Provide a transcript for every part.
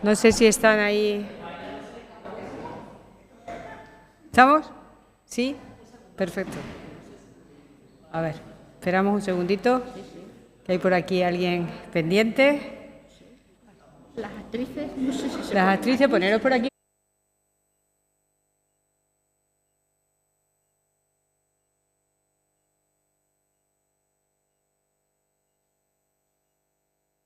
No sé si están ahí. ¿Estamos? ¿Sí? Perfecto. A ver, esperamos un segundito, que hay por aquí alguien pendiente. Las actrices, no sé si se Las actrices, poneros por aquí.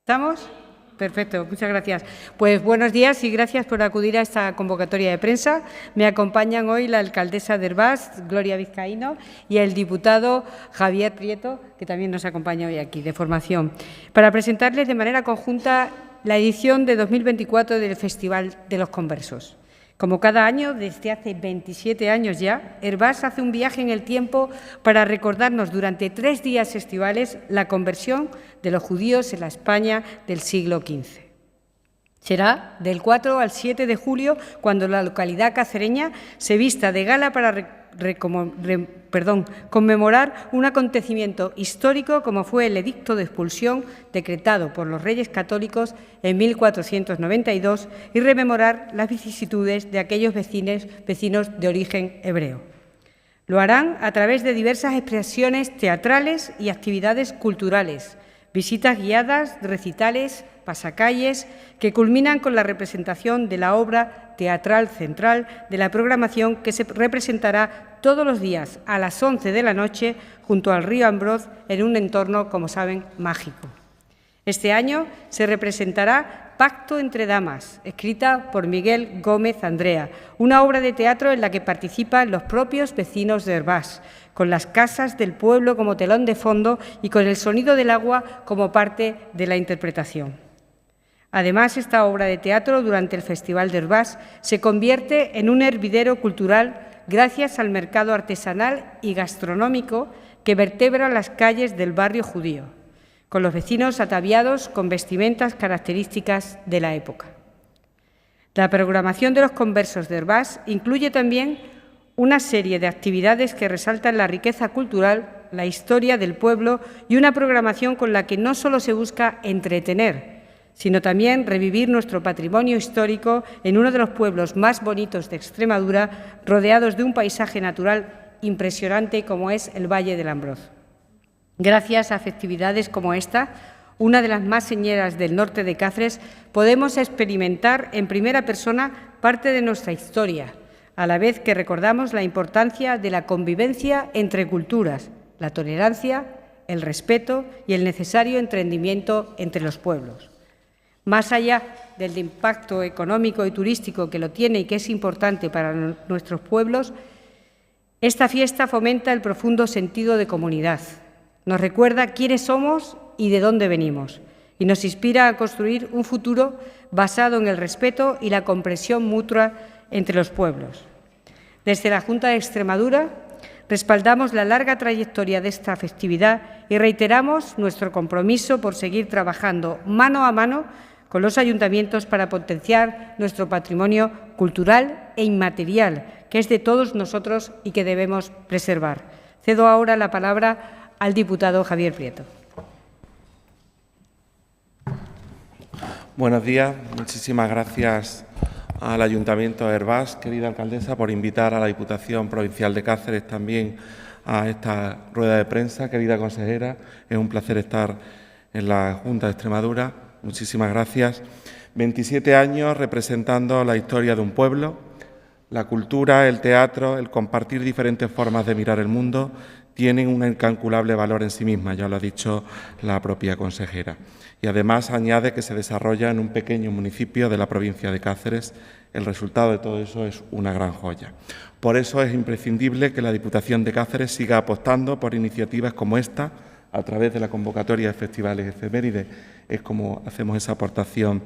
¿Estamos? Perfecto, muchas gracias. Pues buenos días y gracias por acudir a esta convocatoria de prensa. Me acompañan hoy la alcaldesa de Herbás, Gloria Vizcaíno, y el diputado Javier Prieto, que también nos acompaña hoy aquí, de formación, para presentarles de manera conjunta la edición de 2024 del Festival de los Conversos. Como cada año, desde hace 27 años ya, Herbás hace un viaje en el tiempo para recordarnos durante 3 días estivales la conversión de los judíos en la España del siglo XV. Será del 4 al 7 de julio cuando la localidad cacereña se vista de gala para conmemorar un acontecimiento histórico como fue el edicto de expulsión decretado por los Reyes Católicos en 1492 y rememorar las vicisitudes de aquellos vecinos de origen hebreo. Lo harán a través de diversas expresiones teatrales y actividades culturales, visitas guiadas, recitales, pasacalles, que culminan con la representación de la obra teatral central de la programación que se representará todos los días a las 11 de la noche junto al río Ambroz en un entorno, como saben, mágico. Este año se representará Pacto entre Damas, escrita por Miguel Gómez Andrea, una obra de teatro en la que participan los propios vecinos de Herbás, con las casas del pueblo como telón de fondo y con el sonido del agua como parte de la interpretación. Además, esta obra de teatro, durante el Festival de Herbás, se convierte en un hervidero cultural gracias al mercado artesanal y gastronómico que vertebra las calles del barrio judío, con los vecinos ataviados con vestimentas características de la época. La programación de los Conversos de Herbás incluye también una serie de actividades que resaltan la riqueza cultural, la historia del pueblo y una programación con la que no solo se busca entretener, sino también revivir nuestro patrimonio histórico en uno de los pueblos más bonitos de Extremadura, rodeados de un paisaje natural impresionante como es el Valle del Ambroz. Gracias a festividades como esta, una de las más señeras del norte de Cáceres, podemos experimentar en primera persona parte de nuestra historia, a la vez que recordamos la importancia de la convivencia entre culturas, la tolerancia, el respeto y el necesario entendimiento entre los pueblos. Más allá del impacto económico y turístico que lo tiene y que es importante para nuestros pueblos, esta fiesta fomenta el profundo sentido de comunidad, nos recuerda quiénes somos y de dónde venimos, y nos inspira a construir un futuro basado en el respeto y la comprensión mutua entre los pueblos. Desde la Junta de Extremadura respaldamos la larga trayectoria de esta festividad y reiteramos nuestro compromiso por seguir trabajando mano a mano con los ayuntamientos para potenciar nuestro patrimonio cultural e inmaterial, que es de todos nosotros y que debemos preservar. Cedo ahora la palabra al diputado Javier Prieto. Buenos días. Muchísimas gracias al Ayuntamiento de Herbás, querida alcaldesa, por invitar a la Diputación Provincial de Cáceres también a esta rueda de prensa. Querida consejera, es un placer estar en la Junta de Extremadura. Muchísimas gracias. 27 años representando la historia de un pueblo, la cultura, el teatro, el compartir diferentes formas de mirar el mundo, tienen un incalculable valor en sí misma, ya lo ha dicho la propia consejera. Y además añade que se desarrolla en un pequeño municipio de la provincia de Cáceres. El resultado de todo eso es una gran joya. Por eso es imprescindible que la Diputación de Cáceres siga apostando por iniciativas como esta, a través de la convocatoria de festivales efemérides, es como hacemos esa aportación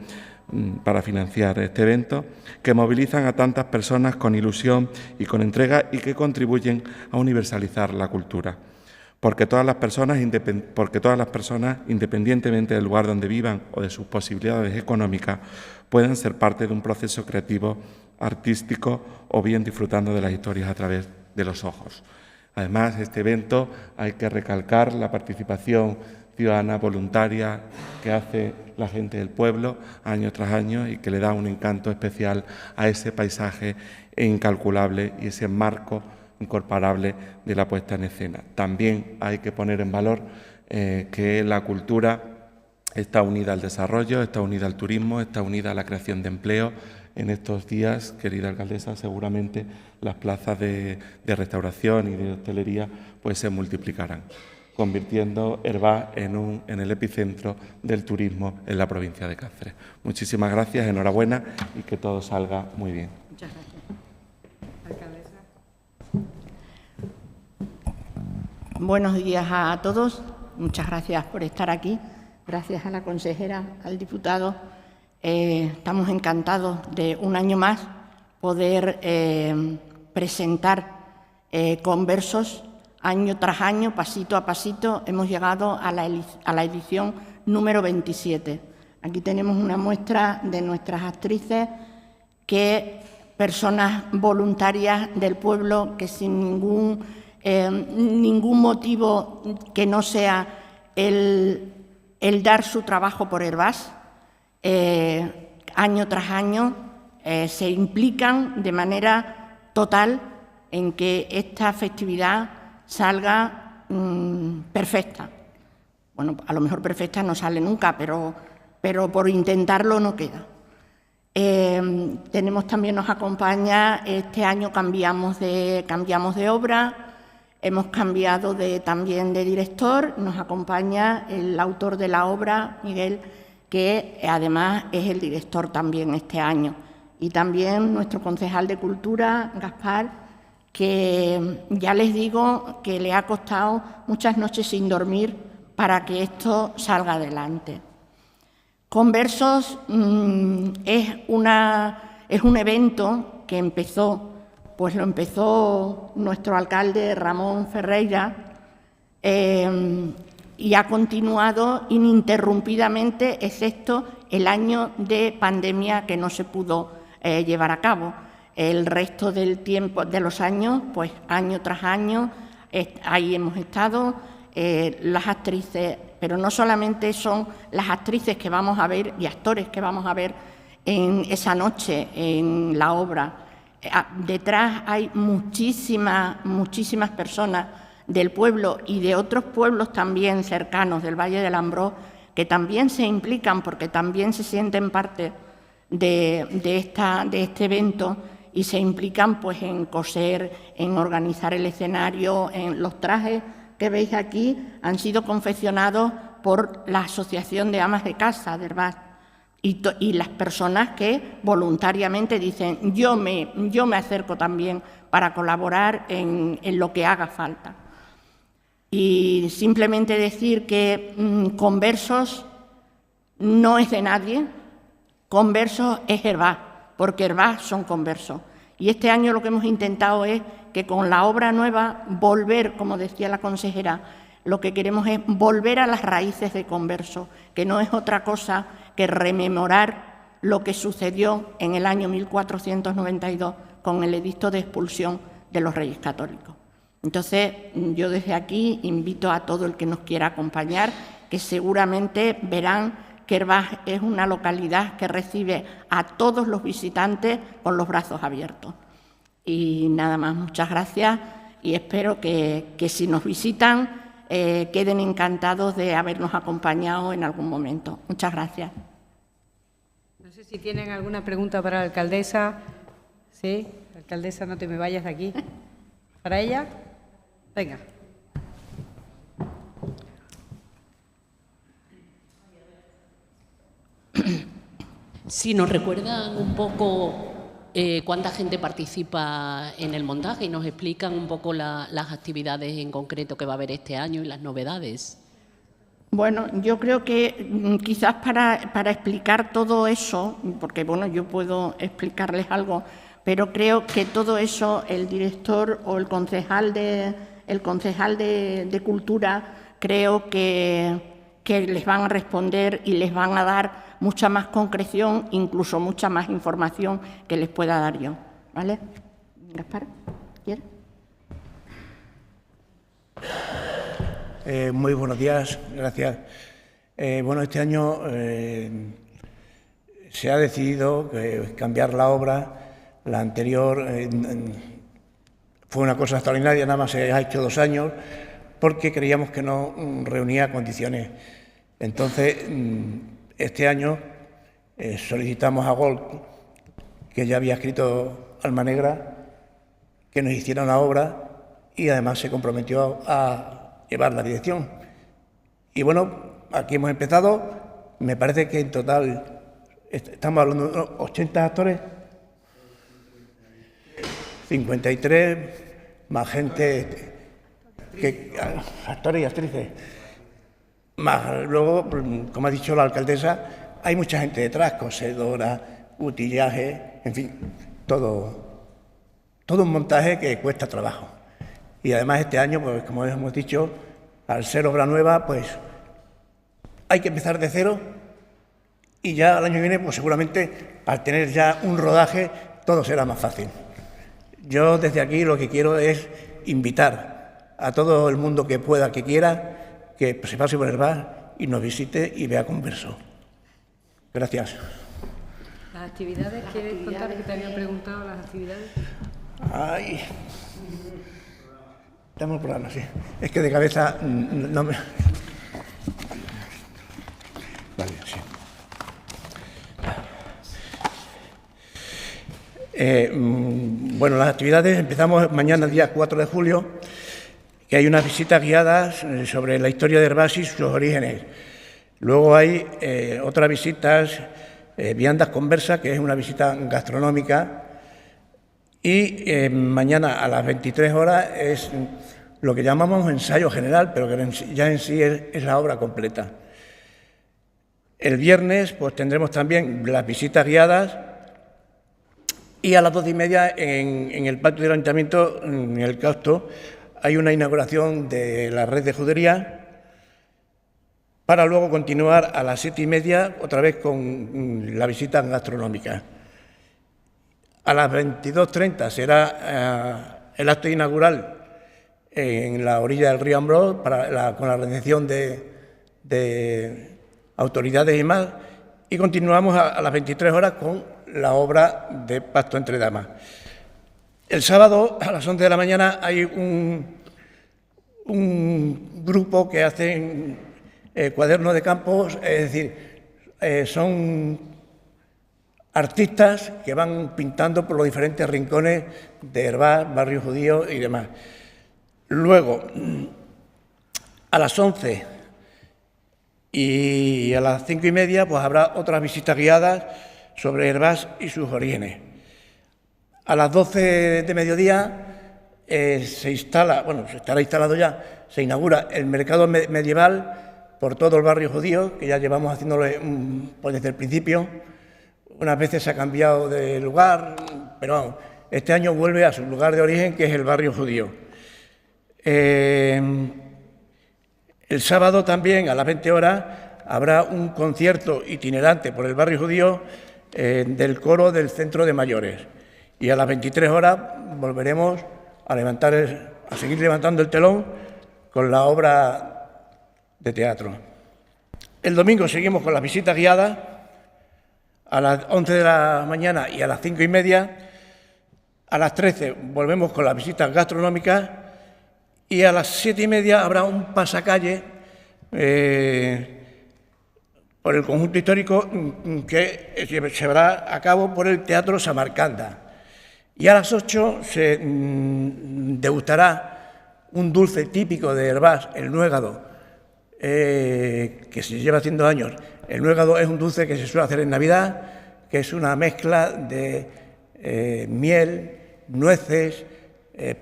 para financiar este evento, que movilizan a tantas personas con ilusión y con entrega y que contribuyen a universalizar la cultura. Porque todas las personas, independientemente del lugar donde vivan o de sus posibilidades económicas, puedan ser parte de un proceso creativo, artístico o bien disfrutando de las historias a través de los ojos. Además, este evento hay que recalcar la participación ciudadana voluntaria que hace la gente del pueblo año tras año y que le da un encanto especial a ese paisaje incalculable y ese marco incomparable de la puesta en escena. También hay que poner en valor que la cultura está unida al desarrollo, está unida al turismo, está unida a la creación de empleo. En estos días, querida alcaldesa, seguramente las plazas de restauración y de hostelería pues se multiplicarán, convirtiendo Hervás en el epicentro del turismo en la provincia de Cáceres. Muchísimas gracias, enhorabuena y que todo salga muy bien. Muchas gracias. Alcaldesa. Buenos días a todos. Muchas gracias por estar aquí. Gracias a la consejera, al diputado. Estamos encantados de un año más poder presentar conversos año tras año, pasito a pasito. Hemos llegado a la edición número 27. Aquí tenemos una muestra de nuestras actrices, que personas voluntarias del pueblo que sin ningún motivo que no sea el dar su trabajo por Hervás, año tras año se implican de manera total en que esta festividad salga perfecta. Bueno, a lo mejor perfecta no sale nunca, pero por intentarlo no queda. Tenemos también, nos acompaña, este año cambiamos de obra, hemos cambiado también de director, nos acompaña el autor de la obra, Miguel, que además es el director también este año, y también nuestro concejal de Cultura, Gaspar, que ya les digo que le ha costado muchas noches sin dormir para que esto salga adelante. Conversos es un evento que lo empezó nuestro alcalde Ramón Ferreira y ha continuado ininterrumpidamente, excepto el año de pandemia que no se pudo llevar a cabo. El resto del tiempo, de los años, pues año tras año, ahí hemos estado. Las actrices, pero no solamente son las actrices que vamos a ver y actores que vamos a ver en esa noche en la obra. Detrás hay muchísimas personas del pueblo y de otros pueblos también cercanos del Valle del Ambrós que también se implican porque también se sienten parte de este evento y se implican pues en coser, en organizar el escenario, en los trajes que veis aquí han sido confeccionados por la Asociación de Amas de Casa de Hervás y las personas que voluntariamente dicen yo me acerco también para colaborar en lo que haga falta. Y simplemente decir que Conversos no es de nadie, Conversos es Hervás, porque Hervás son conversos. Y este año lo que hemos intentado es que con la obra nueva volver, como decía la consejera, lo que queremos es volver a las raíces de Conversos, que no es otra cosa que rememorar lo que sucedió en el año 1492 con el edicto de expulsión de los Reyes Católicos. Entonces, yo desde aquí invito a todo el que nos quiera acompañar, que seguramente verán que Hervás es una localidad que recibe a todos los visitantes con los brazos abiertos. Y nada más, muchas gracias y espero que si nos visitan queden encantados de habernos acompañado en algún momento. Muchas gracias. No sé si tienen alguna pregunta para la alcaldesa. Sí, alcaldesa, no te me vayas de aquí. ¿Para ella? Venga. Si nos recuerdan un poco cuánta gente participa en el montaje y nos explican un poco las actividades en concreto que va a haber este año y las novedades. Bueno, yo creo que quizás para explicar todo eso, porque bueno, yo puedo explicarles algo, pero creo que todo eso el director o el concejal de Cultura creo que les van a responder y les van a dar mucha más concreción, incluso mucha más información que les pueda dar yo. ¿Vale? Gaspar, ¿quieres? Muy buenos días, gracias. Bueno, este año se ha decidido cambiar la obra. La anterior fue una cosa extraordinaria, nada más se ha hecho 2 años, porque creíamos que no reunía condiciones. Entonces, este año solicitamos a Gold, que ya había escrito Alma Negra, que nos hiciera una obra y además se comprometió a llevar la dirección. Y bueno, aquí hemos empezado. Me parece que en total estamos hablando de unos 80 actores, 53 más gente, actores y actrices. Más luego, como ha dicho la alcaldesa, hay mucha gente detrás, cosedora, utillaje, en fin, todo un montaje que cuesta trabajo. Y además este año, pues como hemos dicho, al ser obra nueva, pues hay que empezar de cero y ya el año que viene, pues seguramente al tener ya un rodaje, todo será más fácil. Yo desde aquí lo que quiero es invitar a todo el mundo que pueda, que quiera, que se pase por Herbás y nos visite y vea Converso. Gracias. ¿Las actividades? ¿Quieres contar que te habían preguntado las actividades? Ay, dame el programa, sí. Es que de cabeza no me... Vale, sí. Bueno, las actividades empezamos mañana, día 4 de julio, que hay unas visitas guiadas sobre la historia de Herbás y sus orígenes. Luego hay otras visitas, viandas conversa, que es una visita gastronómica. Y mañana a las 23 horas es lo que llamamos ensayo general, pero que ya en sí es la obra completa. El viernes pues tendremos también las visitas guiadas y a las 12:30 en el patio del Ayuntamiento, en el Causto, hay una inauguración de la red de judería para luego continuar a las 7:30 otra vez con la visita gastronómica. A las 22:30 será el acto inaugural en la orilla del río Ambrós con la recepción de autoridades y más, y continuamos a las 23 horas con la obra de Pacto entre Damas. El sábado a las 11 de la mañana hay un grupo que hacen cuadernos de campos, es decir, son artistas que van pintando por los diferentes rincones de Herbás, barrio judío y demás. Luego, a las 11 y a las 5:30, pues habrá otras visitas guiadas sobre Herbás y sus orígenes. A las 12 de mediodía se estará instalado ya, se inaugura el mercado medieval por todo el barrio judío, que ya llevamos haciéndolo pues desde el principio. Unas veces se ha cambiado de lugar, pero vamos, este año vuelve a su lugar de origen, que es el barrio judío. El sábado también, a las 20 horas, habrá un concierto itinerante por el barrio judío del coro del Centro de Mayores. Y a las 23 horas volveremos a seguir levantando el telón con la obra de teatro. El domingo seguimos con las visitas guiadas. A las 11 de la mañana y a las 5:30, a las 13 volvemos con las visitas gastronómicas y a las 7:30 habrá un pasacalle por el conjunto histórico que se llevará a cabo por el Teatro Samarcanda. Y a las 8 se degustará un dulce típico de Herbás, el nuégado, que se lleva haciendo años. El nuégado es un dulce que se suele hacer en Navidad, que es una mezcla de miel, nueces,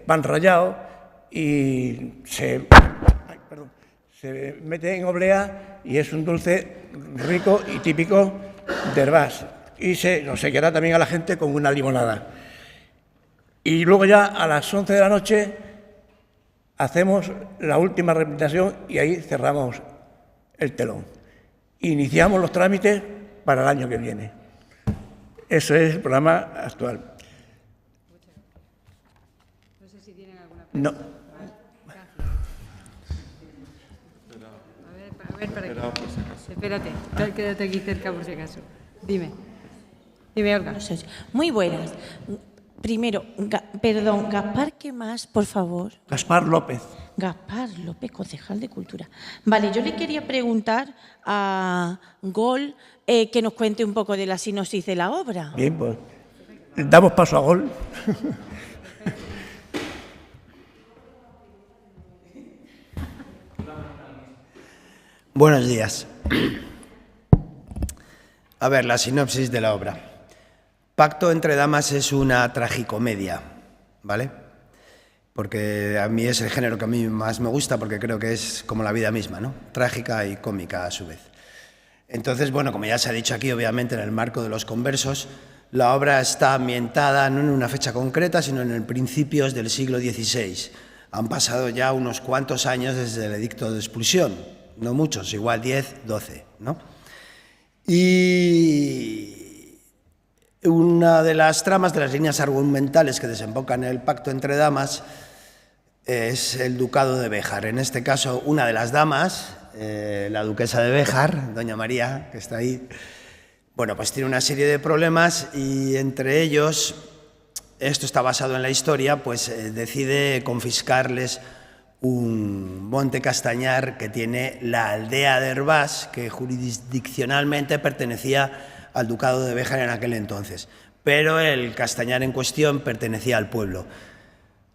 pan rallado y se mete en oblea y es un dulce rico y típico de Herbás. Y se obsequiará también a la gente con una limonada. Y luego ya a las 11 de la noche hacemos la última representación y ahí cerramos el telón. Iniciamos los trámites para el año que viene. Eso es el programa actual. No sé si tienen alguna pregunta. No. A ver, para aquí. Espérate, quédate aquí cerca por si acaso. Dime, Olga. Muy buenas. Primero, perdón, Gaspar, ¿qué más, por favor? Gaspar López. Gaspar López, concejal de Cultura. Vale, yo le quería preguntar a Gol que nos cuente un poco de la sinopsis de la obra. Bien, pues damos paso a Gol. Buenos días. A ver, la sinopsis de la obra. Pacto entre damas es una tragicomedia, ¿vale? Porque a mí es el género que a mí más me gusta, porque creo que es como la vida misma, ¿no? Trágica y cómica a su vez. Entonces, bueno, como ya se ha dicho aquí, obviamente en el marco de los conversos, la obra está ambientada no en una fecha concreta, sino en el principios del siglo XVI. Han pasado ya unos cuantos años desde el edicto de expulsión, no muchos, igual 10, 12, ¿no? Y una de las tramas, de las líneas argumentales que desembocan en el pacto entre damas es el ducado de Béjar. En este caso, una de las damas, la duquesa de Béjar, doña María, que está ahí, bueno, pues tiene una serie de problemas y entre ellos, esto está basado en la historia, pues decide confiscarles un monte castañar que tiene la aldea de Hervás, que jurisdiccionalmente pertenecía al ducado de Béjar en aquel entonces, pero el castañar en cuestión pertenecía al pueblo.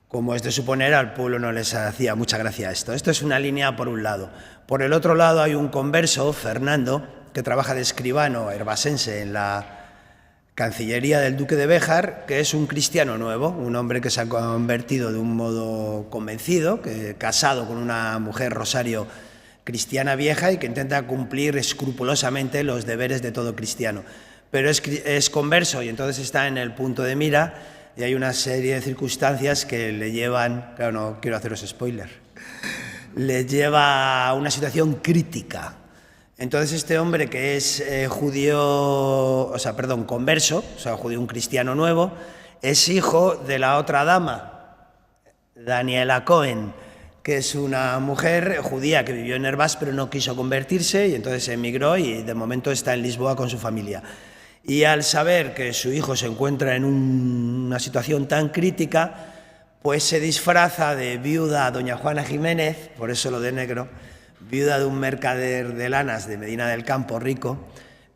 Como es de suponer, al pueblo no les hacía mucha gracia esto. Esto es una línea por un lado. Por el otro lado hay un converso, Fernando, que trabaja de escribano herbasense en la Cancillería del duque de Béjar, que es un cristiano nuevo, un hombre que se ha convertido de un modo convencido, que casado con una mujer rosario cristiana vieja y que intenta cumplir escrupulosamente los deberes de todo cristiano. Pero es converso y entonces está en el punto de mira y hay una serie de circunstancias que le llevan, claro, no quiero haceros spoiler, le lleva a una situación crítica. Entonces este hombre que es converso, o sea, judío, un cristiano nuevo, es hijo de la otra dama, Daniela Cohen, que es una mujer judía que vivió en Hervás pero no quiso convertirse y entonces emigró y de momento está en Lisboa con su familia. Y al saber que su hijo se encuentra en una situación tan crítica, pues se disfraza de viuda a doña Juana Jiménez, por eso lo de negro, viuda de un mercader de lanas de Medina del Campo rico,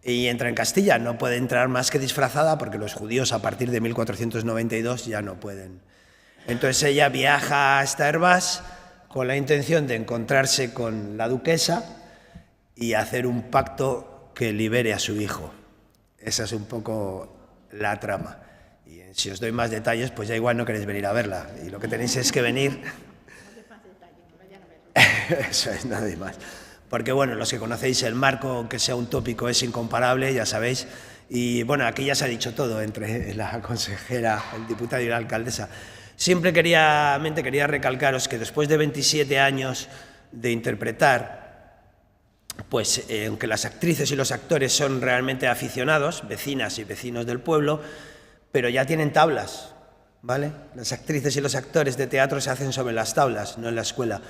y entra en Castilla. No puede entrar más que disfrazada porque los judíos a partir de 1492 ya no pueden. Entonces ella viaja hasta Hervás con la intención de encontrarse con la duquesa y hacer un pacto que libere a su hijo. Esa es un poco la trama. Y si os doy más detalles, pues ya igual no queréis venir a verla. Y lo que tenéis es que venir. Eso es, nada más. Porque, bueno, los que conocéis el marco, aunque sea un tópico, es incomparable, ya sabéis. Y, bueno, aquí ya se ha dicho todo entre la consejera, el diputado y la alcaldesa. Siempre quería recalcaros que después de 27 años de interpretar, pues aunque las actrices y los actores son realmente aficionados, vecinas y vecinos del pueblo, pero ya tienen tablas, ¿vale? Las actrices y los actores de teatro se hacen sobre las tablas, no en la escuela.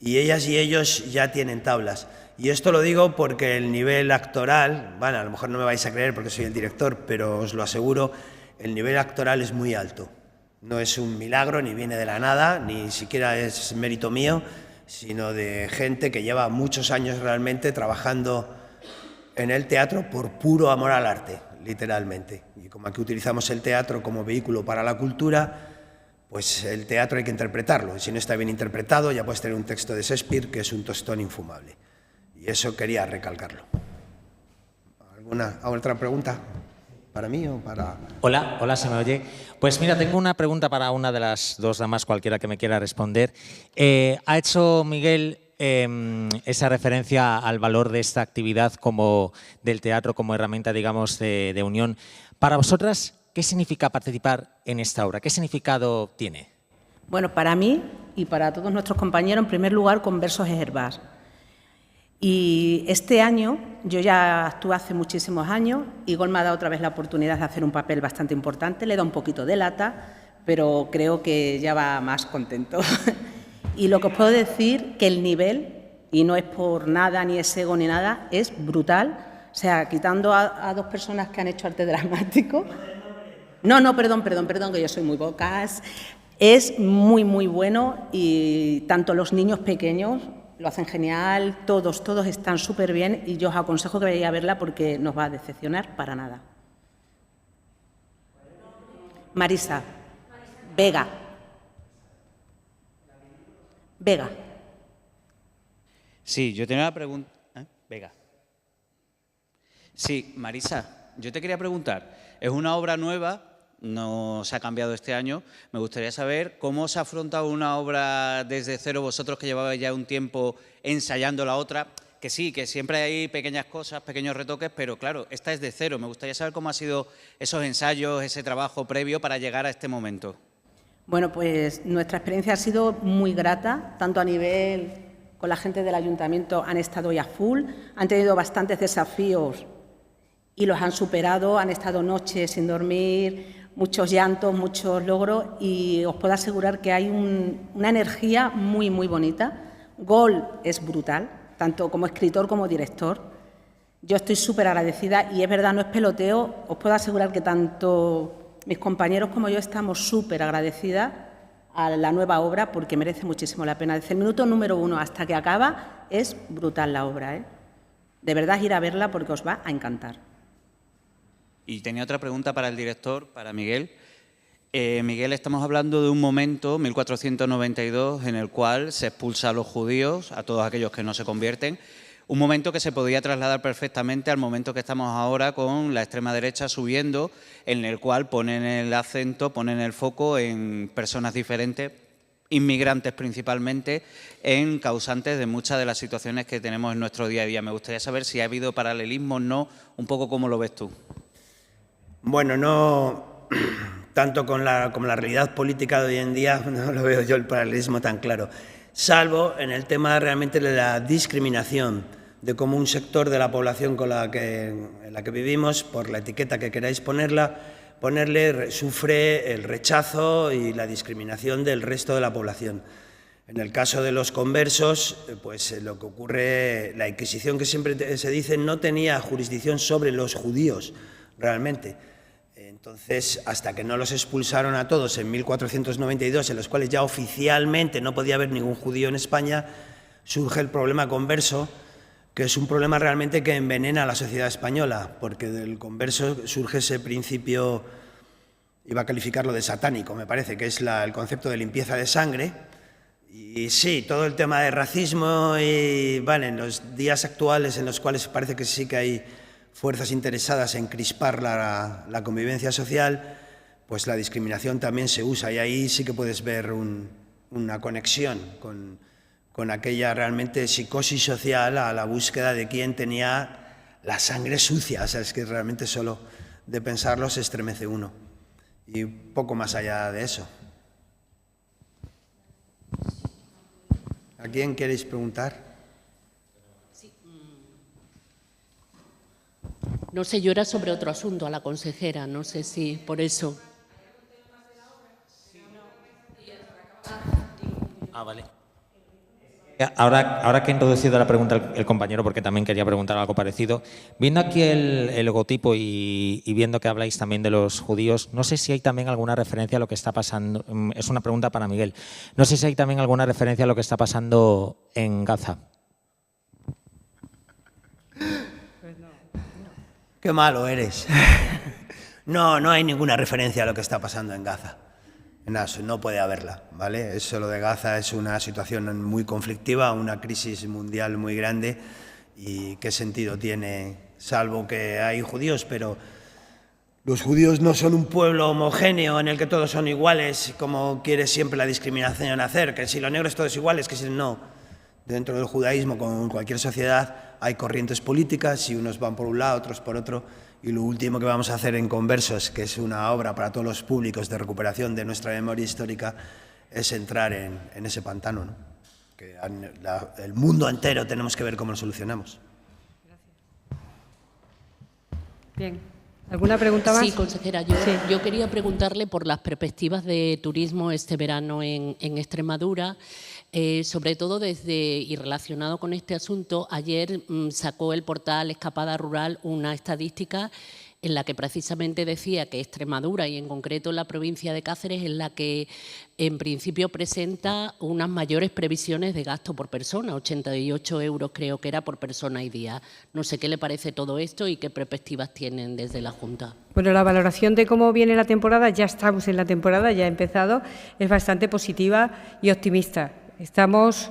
Y ellas y ellos ya tienen tablas. Y esto lo digo porque el nivel actoral, bueno, a lo mejor no me vais a creer porque soy el director, pero os lo aseguro, el nivel actoral es muy alto. No es un milagro, ni viene de la nada, ni siquiera es mérito mío, sino de gente que lleva muchos años realmente trabajando en el teatro por puro amor al arte, literalmente. Y como aquí utilizamos el teatro como vehículo para la cultura, pues el teatro hay que interpretarlo, y si no está bien interpretado ya puedes tener un texto de Shakespeare que es un tostón infumable. Y eso quería recalcarlo. ¿Alguna otra pregunta para mí o para...? Hola, ¿se me oye? Pues mira, tengo una pregunta para una de las dos damas, cualquiera que me quiera responder. Ha hecho Miguel esa referencia al valor de esta actividad como del teatro como herramienta, digamos, de unión. Para vosotras, ¿qué significa participar en esta obra? ¿Qué significado tiene? Bueno, para mí y para todos nuestros compañeros, en primer lugar, Conversos es Hervás. Y este año, yo ya actué hace muchísimos años, y Gol me ha dado otra vez la oportunidad de hacer un papel bastante importante, le da un poquito de lata, pero creo que ya va más contento. Y lo que os puedo decir, que el nivel y no es por nada, ni es ego, ni nada, es brutal. O sea, quitando a 2 personas que han hecho arte dramático. No, perdón, que yo soy muy bocas. Es muy, muy bueno y tanto los niños pequeños lo hacen genial, todos están súper bien y yo os aconsejo que vayáis a verla porque no os va a decepcionar para nada. Marisa. Vega. Sí, yo tenía una pregunta. Vega. Sí, Marisa, yo te quería preguntar, es una obra nueva, no se ha cambiado este año, me gustaría saber cómo se ha afrontado una obra desde cero, vosotros que llevabais ya un tiempo ensayando la otra, que sí, que siempre hay pequeñas cosas, pequeños retoques, pero claro, esta es de cero, me gustaría saber cómo han sido esos ensayos, ese trabajo previo para llegar a este momento. Bueno, pues nuestra experiencia ha sido muy grata, tanto a nivel con la gente del ayuntamiento han estado ya full, han tenido bastantes desafíos y los han superado, han estado noches sin dormir, muchos llantos, muchos logros y os puedo asegurar que hay una energía muy, muy bonita. Gol es brutal, tanto como escritor como director. Yo estoy súper agradecida y es verdad, no es peloteo, os puedo asegurar que tanto mis compañeros como yo estamos súper agradecidas a la nueva obra porque merece muchísimo la pena. Desde el minuto número 1 hasta que acaba es brutal la obra, ¿eh? De verdad ir a verla porque os va a encantar. Y tenía otra pregunta para el director, para Miguel. Miguel, estamos hablando de un momento, 1492, en el cual se expulsa a los judíos, a todos aquellos que no se convierten. Un momento que se podía trasladar perfectamente al momento que estamos ahora con la extrema derecha subiendo, en el cual ponen el acento, ponen el foco en personas diferentes, inmigrantes principalmente, en causantes de muchas de las situaciones que tenemos en nuestro día a día. Me gustaría saber si ha habido paralelismos, no, un poco cómo lo ves tú. Bueno, no tanto como la realidad política de hoy en día, no lo veo yo el paralelismo tan claro, salvo en el tema realmente de la discriminación, de cómo un sector de la población en la que vivimos, por la etiqueta que queráis ponerle, sufre el rechazo y la discriminación del resto de la población. En el caso de los conversos, pues lo que ocurre, la Inquisición que siempre se dice no tenía jurisdicción sobre los judíos realmente. Entonces, hasta que no los expulsaron a todos en 1492, en los cuales ya oficialmente no podía haber ningún judío en España, surge el problema converso, que es un problema realmente que envenena a la sociedad española, porque del converso surge ese principio, iba a calificarlo de satánico, me parece, que es el concepto de limpieza de sangre. Y sí, todo el tema de racismo y, vale, en los días actuales en los cuales parece que sí que hay fuerzas interesadas en crispar la convivencia social, pues la discriminación también se usa y ahí sí que puedes ver una conexión con aquella realmente psicosis social a la búsqueda de quién tenía la sangre sucia. O sea, es que realmente solo de pensarlo se estremece uno. Y poco más allá de eso. ¿A quién queréis preguntar? No sé, yo era sobre otro asunto, a la consejera, no sé si por eso. Vale. Ahora que ha introducido la pregunta el compañero, porque también quería preguntar algo parecido, viendo aquí el logotipo y viendo que habláis también de los judíos, no sé si hay también alguna referencia a lo que está pasando, es una pregunta para Miguel, no sé si hay también alguna referencia a lo que está pasando en Gaza. Qué malo eres. No hay ninguna referencia a lo que está pasando en Gaza. No puede haberla, ¿vale? Eso, lo de Gaza es una situación muy conflictiva, una crisis mundial muy grande. ¿Y qué sentido tiene? Salvo que hay judíos, pero los judíos no son un pueblo homogéneo en el que todos son iguales, como quiere siempre la discriminación hacer, que si los negros todos iguales, que si no. Dentro del judaísmo, como en cualquier sociedad, hay corrientes políticas y unos van por un lado, otros por otro. Y lo último que vamos a hacer en Conversos, que es una obra para todos los públicos de recuperación de nuestra memoria histórica, es entrar en ese pantano, ¿no? Que el mundo entero tenemos que ver cómo lo solucionamos. Bien. ¿Alguna pregunta más? Sí, consejera, yo quería preguntarle por las perspectivas de turismo este verano en Extremadura. Sobre todo y relacionado con este asunto, ayer sacó el portal Escapada Rural una estadística en la que precisamente decía que Extremadura y en concreto la provincia de Cáceres es la que en principio presenta unas mayores previsiones de gasto por persona, 88 euros creo que era por persona y día. No sé qué le parece todo esto y qué perspectivas tienen desde la Junta. Bueno, la valoración de cómo viene la temporada, ya estamos en la temporada, ya ha empezado, es bastante positiva y optimista. Estamos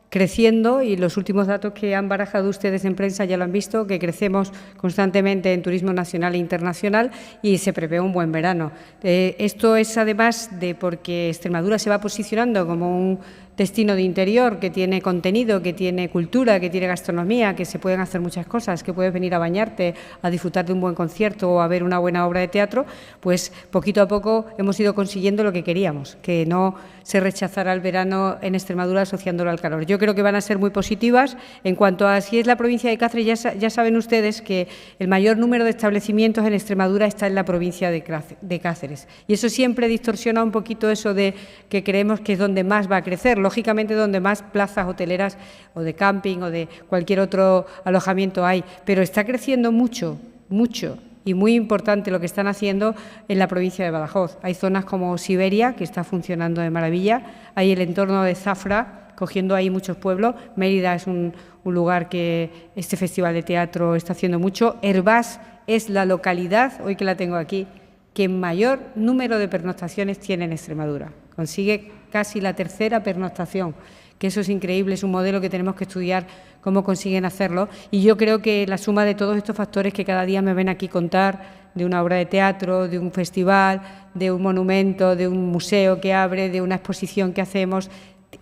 creciendo y los últimos datos que han barajado ustedes en prensa ya lo han visto, que crecemos constantemente en turismo nacional e internacional y se prevé un buen verano. Esto es además de porque Extremadura se va posicionando como un destino de interior que tiene contenido, que tiene cultura, que tiene gastronomía, que se pueden hacer muchas cosas, que puedes venir a bañarte, a disfrutar de un buen concierto o a ver una buena obra de teatro, pues poquito a poco hemos ido consiguiendo lo que queríamos, que no se rechazara el verano en Extremadura asociándolo al calor. Yo creo que van a ser muy positivas. En cuanto a si es la provincia de Cáceres, ya saben ustedes que el mayor número de establecimientos en Extremadura está en la provincia de Cáceres. Y eso siempre distorsiona un poquito eso de que creemos que es donde más va a crecer. Lógicamente, donde más plazas hoteleras o de camping o de cualquier otro alojamiento hay, pero está creciendo mucho, mucho. Y muy importante lo que están haciendo en la provincia de Badajoz. Hay zonas como Siberia, que está funcionando de maravilla, hay el entorno de Zafra, cogiendo ahí muchos pueblos. Mérida es un lugar que este festival de teatro está haciendo mucho. Hervás es la localidad, hoy que la tengo aquí, que mayor número de pernoctaciones tiene en Extremadura. Consigue casi la tercera pernoctación, que eso es increíble, es un modelo que tenemos que estudiar cómo consiguen hacerlo. Y yo creo que la suma de todos estos factores que cada día me ven aquí contar, de una obra de teatro, de un festival, de un monumento, de un museo que abre, de una exposición que hacemos,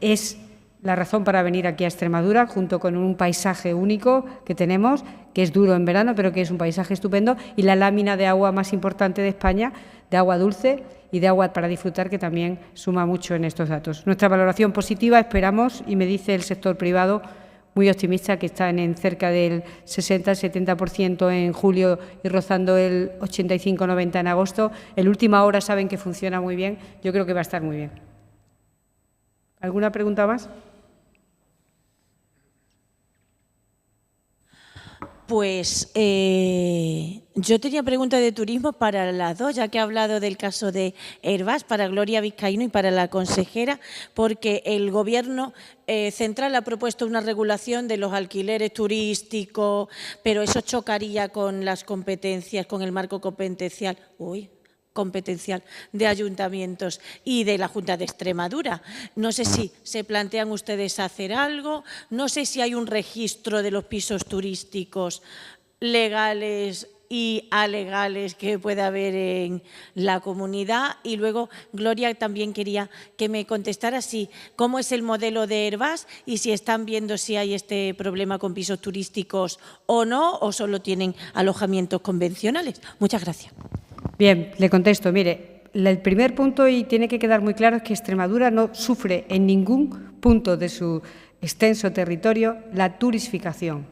es la razón para venir aquí a Extremadura, junto con un paisaje único que tenemos, que es duro en verano, pero que es un paisaje estupendo, y la lámina de agua más importante de España, de agua dulce y de agua para disfrutar, que también suma mucho en estos datos. Nuestra valoración positiva, esperamos, y me dice el sector privado, muy optimista, que están en cerca del 60-70% en julio y rozando el 85-90% en agosto. En última hora saben que funciona muy bien, yo creo que va a estar muy bien. ¿Alguna pregunta más? Pues yo tenía preguntas de turismo para las dos, ya que ha hablado del caso de Hervás, para Gloria Vizcaíno y para la consejera, porque el Gobierno central ha propuesto una regulación de los alquileres turísticos, pero eso chocaría con las competencias, con el marco competencial de ayuntamientos y de la Junta de Extremadura. No sé si se plantean ustedes hacer algo, no sé si hay un registro de los pisos turísticos legales y alegales que pueda haber en la comunidad. Y luego, Gloria, también quería que me contestara cómo es el modelo de Hervás y si están viendo si hay este problema con pisos turísticos o no, o solo tienen alojamientos convencionales. Muchas gracias. Bien, le contesto. Mire, el primer punto, y tiene que quedar muy claro, es que Extremadura no sufre en ningún punto de su extenso territorio la turistificación.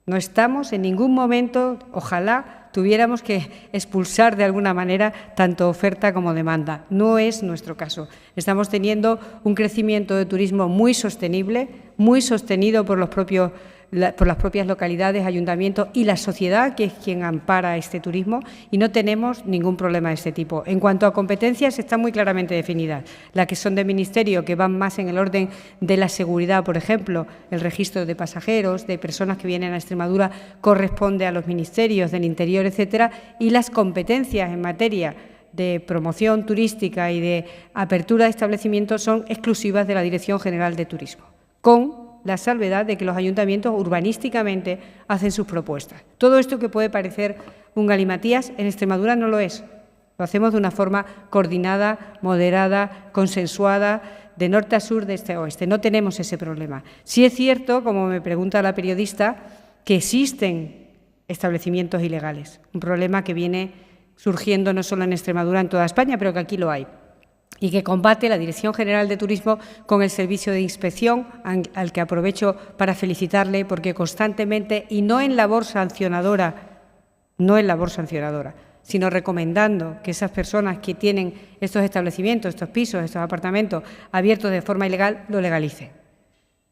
No estamos en ningún momento, ojalá tuviéramos que expulsar de alguna manera tanto oferta como demanda. No es nuestro caso. Estamos teniendo un crecimiento de turismo muy sostenible, muy sostenido por las propias localidades, ayuntamientos y la sociedad, que es quien ampara este turismo, y no tenemos ningún problema de este tipo. En cuanto a competencias, están muy claramente definidas. Las que son de ministerio, que van más en el orden de la seguridad, por ejemplo, el registro de pasajeros, de personas que vienen a Extremadura, corresponde a los ministerios del Interior, etcétera, y las competencias en materia de promoción turística y de apertura de establecimientos son exclusivas de la Dirección General de Turismo, con la salvedad de que los ayuntamientos urbanísticamente hacen sus propuestas. Todo esto que puede parecer un galimatías, en Extremadura no lo es. Lo hacemos de una forma coordinada, moderada, consensuada, de norte a sur, de este a oeste. No tenemos ese problema. Sí es cierto, como me pregunta la periodista, que existen establecimientos ilegales. Un problema que viene surgiendo no solo en Extremadura, en toda España, pero que aquí lo hay, y que combate la Dirección General de Turismo con el Servicio de Inspección, al que aprovecho para felicitarle, porque constantemente, y no en labor sancionadora, sino recomendando que esas personas que tienen estos establecimientos, estos pisos, estos apartamentos abiertos de forma ilegal, lo legalicen.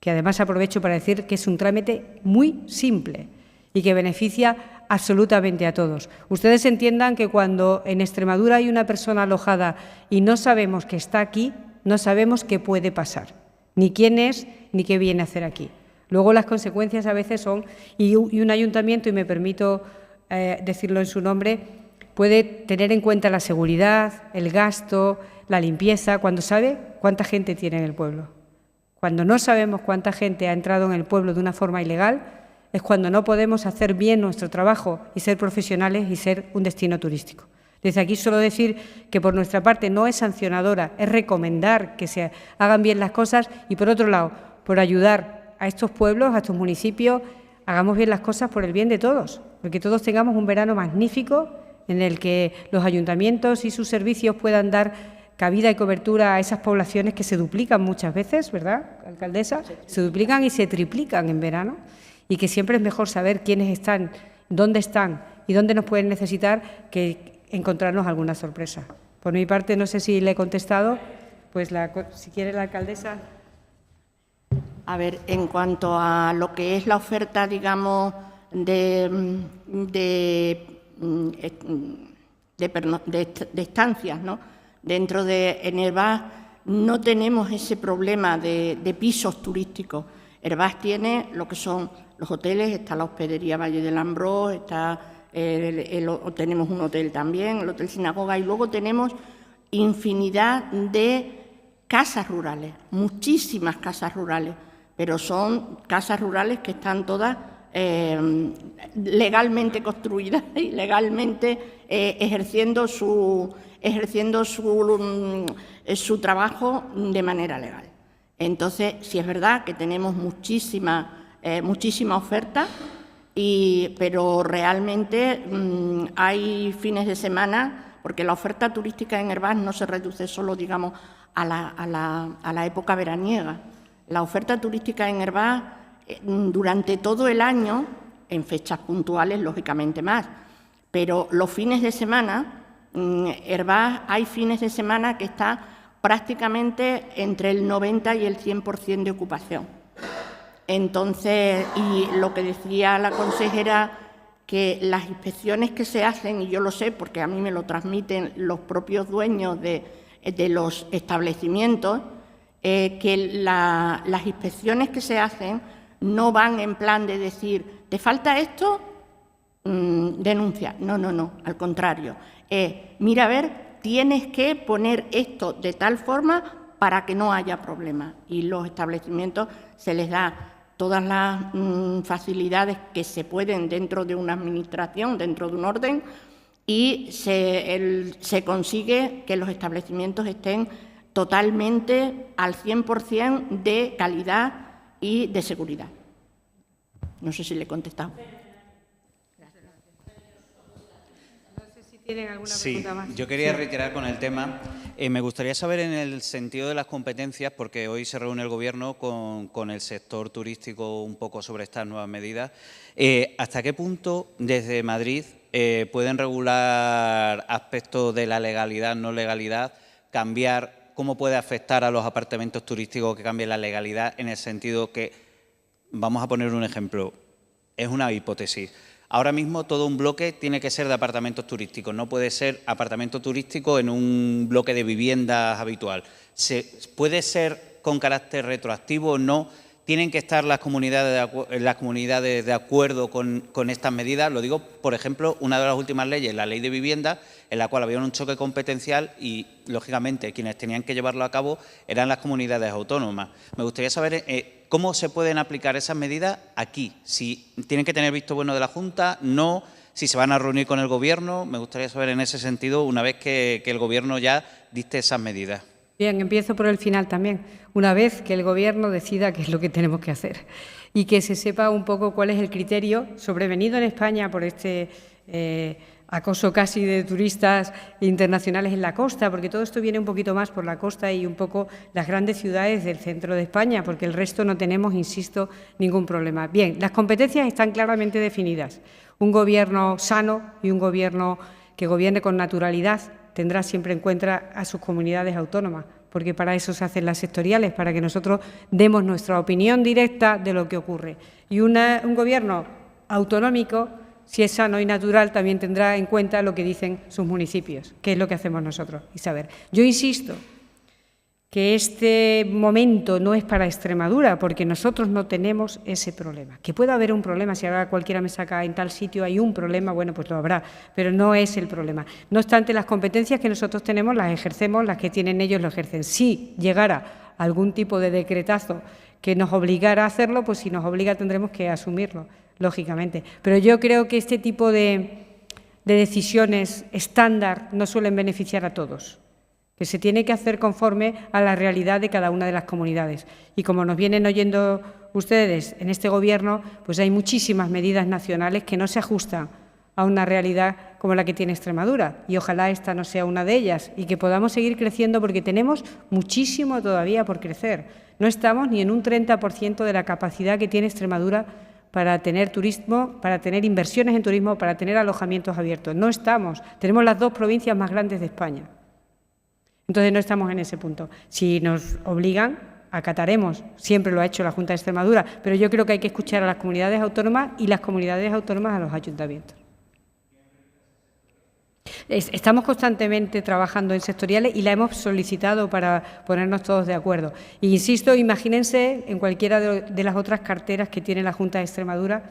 que además aprovecho para decir que es un trámite muy simple y que beneficia absolutamente a todos. Ustedes entiendan que cuando en Extremadura hay una persona alojada y no sabemos que está aquí, no sabemos qué puede pasar, ni quién es, ni qué viene a hacer aquí. Luego las consecuencias a veces son, y un ayuntamiento, y me permito decirlo en su nombre, puede tener en cuenta la seguridad, el gasto, la limpieza, cuando sabe cuánta gente tiene en el pueblo. Cuando no sabemos cuánta gente ha entrado en el pueblo de una forma ilegal, es cuando no podemos hacer bien nuestro trabajo y ser profesionales y ser un destino turístico. Desde aquí solo decir que por nuestra parte no es sancionadora, es recomendar que se hagan bien las cosas y, por otro lado, por ayudar a estos pueblos, a estos municipios, hagamos bien las cosas por el bien de todos, porque todos tengamos un verano magnífico en el que los ayuntamientos y sus servicios puedan dar cabida y cobertura a esas poblaciones que se duplican muchas veces, ¿verdad, alcaldesa? Se duplican y se triplican en verano, y que siempre es mejor saber quiénes están, dónde están y dónde nos pueden necesitar que encontrarnos alguna sorpresa. Por mi parte, no sé si le he contestado, pues si quiere la alcaldesa. A ver, en cuanto a lo que es la oferta, digamos, de estancias, ¿no?, dentro de Herbás, no tenemos ese problema de pisos turísticos. Herbás tiene lo que son los hoteles, está la hospedería Valle del Ambrós, tenemos un hotel también, el Hotel Sinagoga, y luego tenemos infinidad de casas rurales, muchísimas casas rurales, pero son casas rurales que están todas legalmente construidas y legalmente ejerciendo su trabajo de manera legal. Entonces, sí es verdad que tenemos muchísima oferta, pero realmente hay fines de semana, porque la oferta turística en Herbás no se reduce solo, digamos, a la época veraniega. La oferta turística en Herbás durante todo el año, en fechas puntuales, lógicamente más, pero los fines de semana, Herbás hay fines de semana que está prácticamente entre el 90 y el 100% de ocupación. Entonces, y lo que decía la consejera, que las inspecciones que se hacen, y yo lo sé porque a mí me lo transmiten los propios dueños de los establecimientos, que las inspecciones que se hacen no van en plan de decir, ¿te falta esto? Denuncia. No, al contrario. Mira, a ver, tienes que poner esto de tal forma para que no haya problema. Y los establecimientos se les da todas las facilidades que se pueden dentro de una administración, dentro de un orden, y se consigue que los establecimientos estén totalmente al 100% de calidad y de seguridad. No sé si le he contestado. ¿Tienen alguna pregunta más? Yo quería reiterar con el tema. Me gustaría saber en el sentido de las competencias, porque hoy se reúne el Gobierno con el sector turístico un poco sobre estas nuevas medidas. ¿Hasta qué punto desde Madrid pueden regular aspectos de la legalidad, no legalidad, cambiar cómo puede afectar a los apartamentos turísticos que cambie la legalidad, en el sentido que, vamos a poner un ejemplo, es una hipótesis. Ahora mismo todo un bloque tiene que ser de apartamentos turísticos, no puede ser apartamento turístico en un bloque de viviendas habitual. ¿Puede ser con carácter retroactivo o no? ¿Tienen que estar las comunidades de acuerdo con estas medidas? Lo digo, por ejemplo, una de las últimas leyes, la Ley de Vivienda, en la cual había un choque competencial y, lógicamente, quienes tenían que llevarlo a cabo eran las comunidades autónomas. Me gustaría saber cómo se pueden aplicar esas medidas aquí, si tienen que tener visto bueno de la Junta, no, si se van a reunir con el Gobierno. Me gustaría saber en ese sentido, una vez que el Gobierno ya dicte esas medidas. Bien, empiezo por el final también. Una vez que el Gobierno decida qué es lo que tenemos que hacer y que se sepa un poco cuál es el criterio sobrevenido en España por este acoso casi de turistas internacionales en la costa, porque todo esto viene un poquito más por la costa y un poco las grandes ciudades del centro de España, porque el resto no tenemos, insisto, ningún problema. Bien, las competencias están claramente definidas. Un Gobierno sano y un Gobierno que gobierne con naturalidad tendrá siempre en cuenta a sus comunidades autónomas, porque para eso se hacen las sectoriales, para que nosotros demos nuestra opinión directa de lo que ocurre. Y un Gobierno autonómico, si es sano y natural, también tendrá en cuenta lo que dicen sus municipios, que es lo que hacemos nosotros. Y saber, yo insisto que este momento no es para Extremadura, porque nosotros no tenemos ese problema. Que pueda haber un problema, si ahora cualquiera me saca en tal sitio hay un problema, bueno, pues lo habrá, pero no es el problema. No obstante, las competencias que nosotros tenemos las ejercemos, las que tienen ellos lo ejercen. Si llegara algún tipo de decretazo que nos obligara a hacerlo, pues si nos obliga tendremos que asumirlo, lógicamente. Pero yo creo que este tipo de decisiones estándar no suelen beneficiar a todos, que se tiene que hacer conforme a la realidad de cada una de las comunidades. Y como nos vienen oyendo ustedes en este Gobierno, pues hay muchísimas medidas nacionales que no se ajustan a una realidad como la que tiene Extremadura. Y ojalá esta no sea una de ellas y que podamos seguir creciendo, porque tenemos muchísimo todavía por crecer. No estamos ni en un 30% de la capacidad que tiene Extremadura para tener turismo, para tener inversiones en turismo, para tener alojamientos abiertos. No estamos. Tenemos las 2 provincias más grandes de España. Entonces no estamos en ese punto. Si nos obligan, acataremos. Siempre lo ha hecho la Junta de Extremadura, pero yo creo que hay que escuchar a las comunidades autónomas y las comunidades autónomas a los ayuntamientos. Estamos constantemente trabajando en sectoriales y la hemos solicitado para ponernos todos de acuerdo. E insisto, imagínense en cualquiera de las otras carteras que tiene la Junta de Extremadura.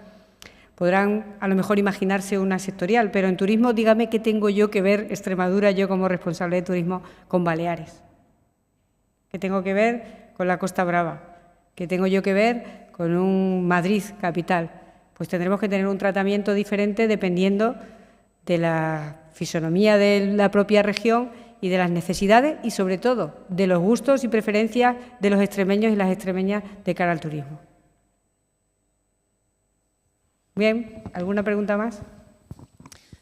Podrán a lo mejor imaginarse una sectorial, pero en turismo dígame qué tengo yo que ver, Extremadura, yo como responsable de turismo, con Baleares. ¿Qué tengo que ver con la Costa Brava? ¿Qué tengo yo que ver con un Madrid capital? Pues tendremos que tener un tratamiento diferente dependiendo de la fisonomía de la propia región y de las necesidades y, sobre todo, de los gustos y preferencias de los extremeños y las extremeñas de cara al turismo. Bien, ¿alguna pregunta más?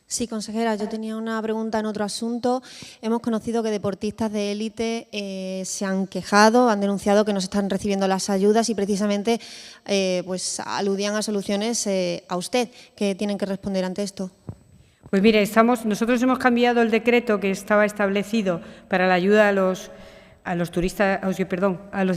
Sí, consejera, yo tenía una pregunta en otro asunto. Hemos conocido que deportistas de élite se han quejado, han denunciado que no se están recibiendo las ayudas y precisamente pues aludían a soluciones a usted. ¿Qué tienen que responder ante esto? Pues mire, nosotros hemos cambiado el decreto que estaba establecido para la ayuda a los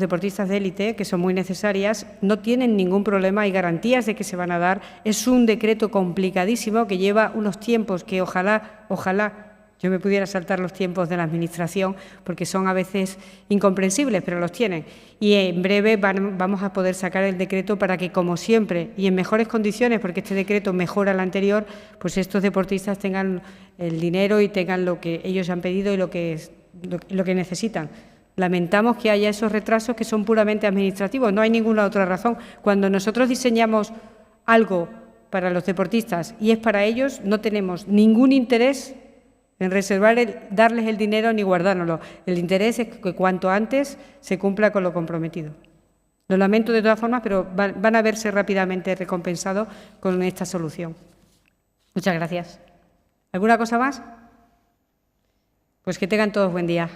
deportistas de élite, que son muy necesarias. No tienen ningún problema, hay garantías de que se van a dar. Es un decreto complicadísimo que lleva unos tiempos que ojalá yo me pudiera saltar los tiempos de la Administración, porque son a veces incomprensibles, pero los tienen. Y en breve vamos a poder sacar el decreto para que, como siempre, y en mejores condiciones, porque este decreto mejora el anterior, pues estos deportistas tengan el dinero y tengan lo que ellos han pedido y lo que necesitan. Lamentamos que haya esos retrasos que son puramente administrativos, no hay ninguna otra razón. Cuando nosotros diseñamos algo para los deportistas y es para ellos, no tenemos ningún interés en darles el dinero ni guardárnoslo. El interés es que cuanto antes se cumpla con lo comprometido. Lo lamento de todas formas, pero van a verse rápidamente recompensados con esta solución. Muchas gracias. ¿Alguna cosa más? Pues que tengan todos buen día.